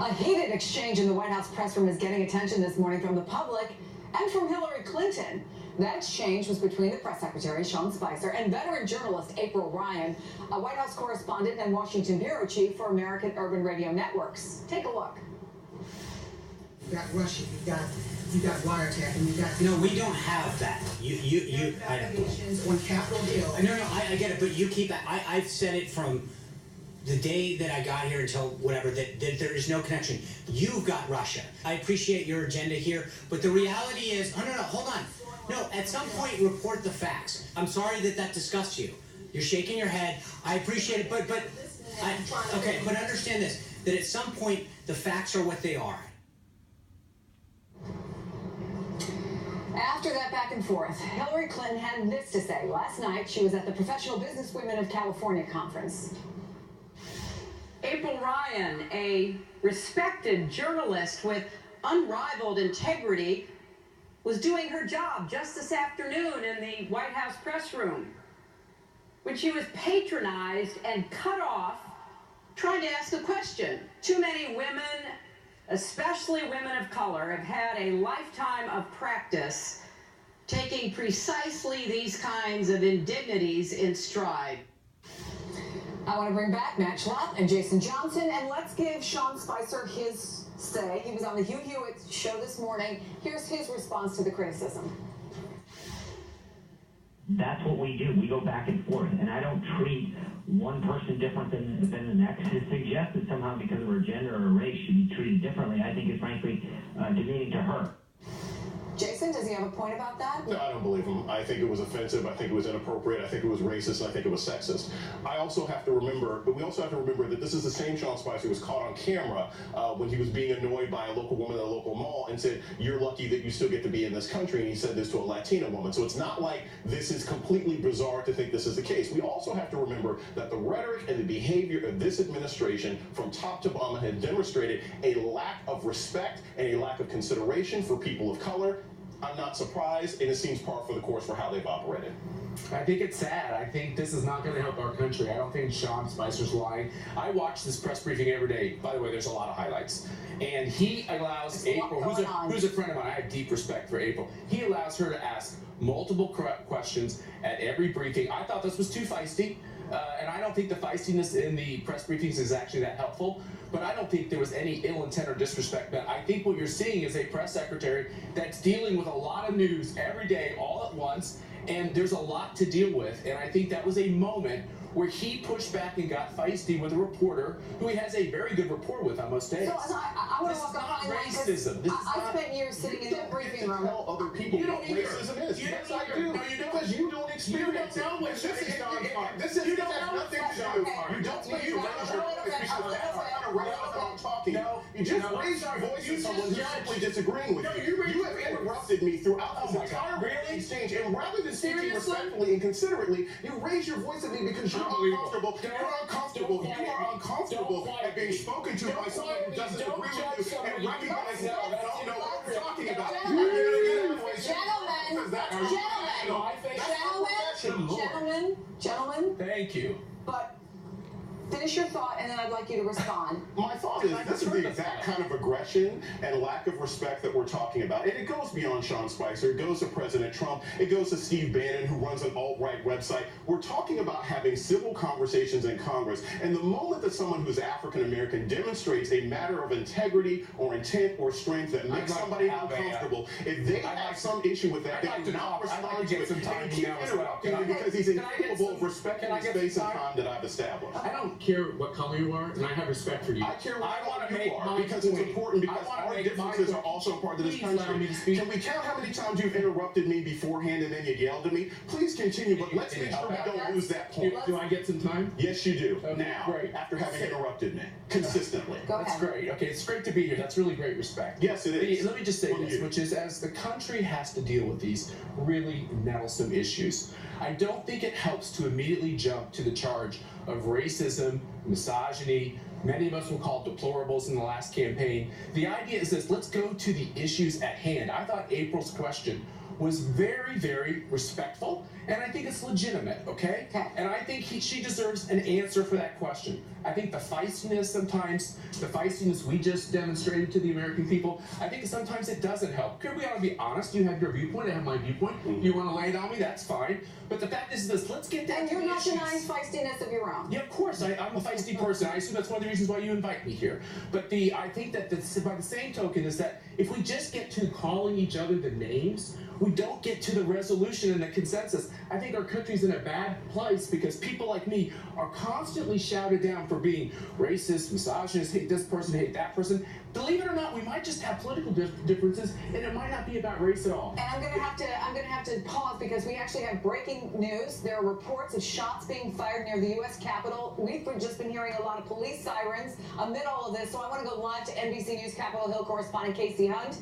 A heated exchange in the White House press room is getting attention this morning from the public and from Hillary Clinton. That exchange was between the press secretary, Sean Spicer, and veteran journalist April Ryan, a White House correspondent and Washington bureau chief for American Urban Radio Networks. Take a look. You got Russia, you got wiretap, and you got... No, we don't have that. You allegations on Capitol Hill. No, I get it, but you keep... I've said it from the day that I got here until whatever, that there is no connection. You've got Russia. I appreciate your agenda here, but the reality is... Oh, no, hold on. No, at some point, report the facts. I'm sorry that disgusts you. You're shaking your head. I appreciate it, but understand this, that at some point, the facts are what they are. After that back and forth, Hillary Clinton had this to say. Last night, she was at the Professional Businesswomen of California conference. April Ryan, a respected journalist with unrivaled integrity, was doing her job just this afternoon in the White House press room when she was patronized and cut off trying to ask a question. Too many women, especially women of color, have had a lifetime of practice taking precisely these kinds of indignities in stride. I want to bring back Matt Schlapp and Jason Johnson, and let's give Sean Spicer his say. He was on the Hugh Hewitt show this morning. Here's his response to the criticism. That's what we do. We go back and forth, and I don't treat one person different than the next. To suggest that somehow because of her gender or race should be treated differently, I think is frankly demeaning to her. Jason, does he have a point about that? No, I don't believe him. I think it was offensive. I think it was inappropriate. I think it was racist. And I think it was sexist. We also have to remember that this is the same Sean Spicer who was caught on camera when he was being annoyed by a local woman at a local mall and said, "You're lucky that you still get to be in this country." And he said this to a Latina woman. So it's not like this is completely bizarre to think this is the case. We also have to remember that the rhetoric and the behavior of this administration from top to bottom has demonstrated a lack of respect and a lack of consideration for people of color. I'm not surprised, and it seems par for the course for how they've operated. I think it's sad. I think this is not going to help our country. I don't think Sean Spicer's lying. I watch this press briefing every day. By the way, there's a lot of highlights. And he allows April, who's a friend of mine, I have deep respect for April. He allows her to ask multiple questions at every briefing. I thought this was too feisty. And I don't think the feistiness in the press briefings is actually that helpful, but I don't think there was any ill intent or disrespect. But I think what you're seeing is a press secretary that's dealing with a lot of news every day, all at once, and there's a lot to deal with. And I think that was a moment where he pushed back and got feisty with a reporter who he has a very good rapport with on most days. So I want to walk behind racism. I spent years sitting in that briefing room. Tell other people what racism is. Yes, I do. No, you don't. Because you don't experience it. This has nothing to do. You don't need to raise your voice because I'm talking. You just raise your voice to someone who's simply disagreeing with you. You have interrupted me throughout this entire exchange, and rather than speaking respectfully and considerately, you raise your voice at me because you're uncomfortable. You are uncomfortable at being spoken to by someone who doesn't agree with you and recognizing that you know what we're talking about. Gentlemen. Thank you. But finish your thought, and then I'd like you to respond. My thought is this is the exact kind of aggression and lack of respect that we're talking about. And it goes beyond Sean Spicer. It goes to President Trump. It goes to Steve Bannon, who runs an alt-right website. We're talking about having civil conversations in Congress. And the moment that someone who's African-American demonstrates a matter of integrity or intent or strength that makes somebody uncomfortable, if they have some issue with that, they do not respond to it. And keep interrupting him because he's incapable of respecting the space and time that I've established. I don't care what color you are, and I have respect for you. I care what color you are because it's important, because our differences are also part of this country. Can we count how many times you've interrupted me beforehand and then you yelled at me? Please continue, but let's make sure we don't lose that point. Do I get some time? Yes, you do. Now, great. After having interrupted me consistently. That's great. Okay, it's great to be here. That's really great respect. Yes, it is. Let me just say this, which is as the country has to deal with these really nettlesome issues, I don't think it helps to immediately jump to the charge of racism, misogyny. Many of us will call deplorables in the last campaign. The idea is this: let's go to the issues at hand. I thought April's question was very, very respectful, and I think it's legitimate, okay? And I think she deserves an answer for that question. I think the feistiness sometimes, the feistiness we just demonstrated to the American people, I think sometimes it doesn't help. Could we ought to be honest? You have your viewpoint, I have my viewpoint. You want to lay it on me, that's fine. But the fact is this, let's get down And to you're the not issues. denying feistiness of your own. Yeah, of course. I'm a feisty person. I assume that's one of the reasons why you invite me here. But I think that by the same token is that if we just get to calling each other the names, we don't get to the resolution and the consensus. I think our country's in a bad place because people like me are constantly shouted down for being racist, misogynist, hate this person, hate that person. Believe it or not, we might just have political differences, and it might not be about race at all. And I'm gonna have to pause because we actually have breaking news. There are reports of shots being fired near the U.S. Capitol. We've just been hearing a lot of police sirens amid all of this. So I want to go live to NBC News Capitol Hill correspondent Casey Hunt.